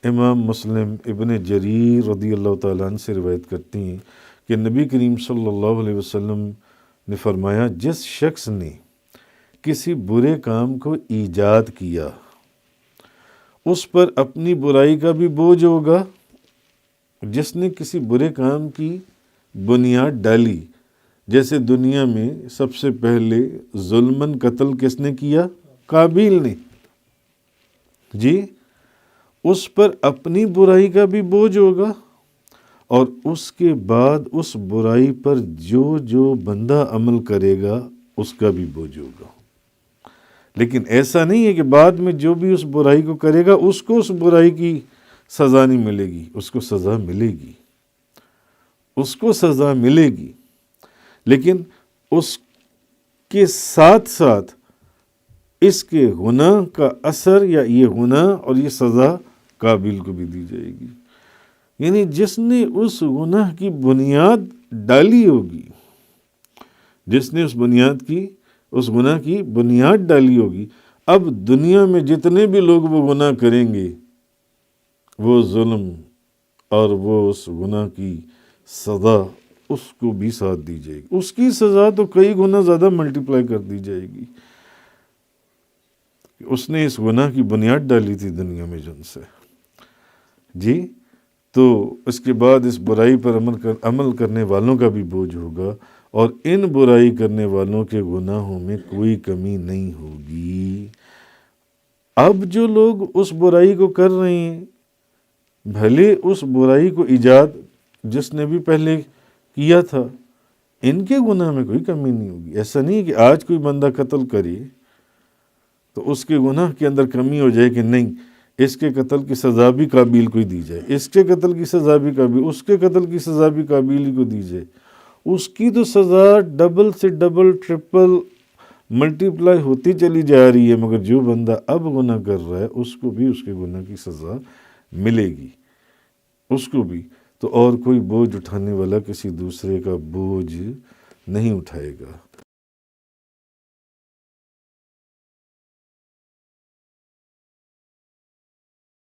امام مسلم ابن جریر رضی اللہ تعالیٰ عنہ سے روایت کرتی ہیں کہ نبی کریم صلی اللہ علیہ وسلم نے فرمایا، جس شخص نے کسی برے کام کو ایجاد کیا اس پر اپنی برائی کا بھی بوجھ ہوگا۔ جس نے کسی برے کام کی بنیاد ڈالی، جیسے دنیا میں سب سے پہلے ظلماً قتل کس نے کیا؟ قابیل نے، جی، اس پر اپنی برائی کا بھی بوجھ ہوگا، اور اس کے بعد اس برائی پر جو بندہ عمل کرے گا اس کا بھی بوجھ ہوگا۔ لیکن ایسا نہیں ہے کہ بعد میں جو بھی اس برائی کو کرے گا اس کو اس برائی کی سزا نہیں ملے گی، اس کو سزا ملے گی، اس کو سزا ملے گی، لیکن اس کے ساتھ ساتھ اس کے گناہ کا اثر یا یہ گناہ اور یہ سزا قابل کو بھی دی جائے گی۔ یعنی جس نے اس گناہ کی بنیاد ڈالی ہوگی، جس نے اس گناہ کی بنیاد ڈالی ہوگی، اب دنیا میں جتنے بھی لوگ وہ گناہ کریں گے وہ ظلم اور وہ اس گناہ کی سزا اس کو بھی ساتھ دی جائے گی، اس کی سزا تو کئی گنا زیادہ ملٹیپلائی کر دی جائے گی۔ اس نے اس گناہ کی بنیاد ڈالی تھی دنیا میں جن سے، جی، تو اس کے بعد اس برائی پر عمل کرنے والوں کا بھی بوجھ ہوگا، اور ان برائی کرنے والوں کے گناہوں میں کوئی کمی نہیں ہوگی۔ اب جو لوگ اس برائی کو کر رہے ہیں، بھلے اس برائی کو ایجاد جس نے بھی پہلے کیا تھا، ان کے گناہ میں کوئی کمی نہیں ہوگی۔ ایسا نہیں ہے کہ آج کوئی بندہ قتل کرے تو اس کے گناہ کے اندر کمی ہو جائے کہ نہیں، اس کے قتل کی سزا بھی قابل کو دی جائے، اس کے قتل کی سزا بھی قابل، اس کے قتل کی سزا بھی قابل ہی کو دی جائے۔ اس کی تو سزا ڈبل سے ڈبل ٹرپل ملٹیپلائی ہوتی چلی جا رہی ہے، مگر جو بندہ اب گناہ کر رہا ہے اس کو بھی اس کے گناہ کی سزا ملے گی، اس کو بھی۔ تو اور کوئی بوجھ اٹھانے والا کسی دوسرے کا بوجھ نہیں اٹھائے گا۔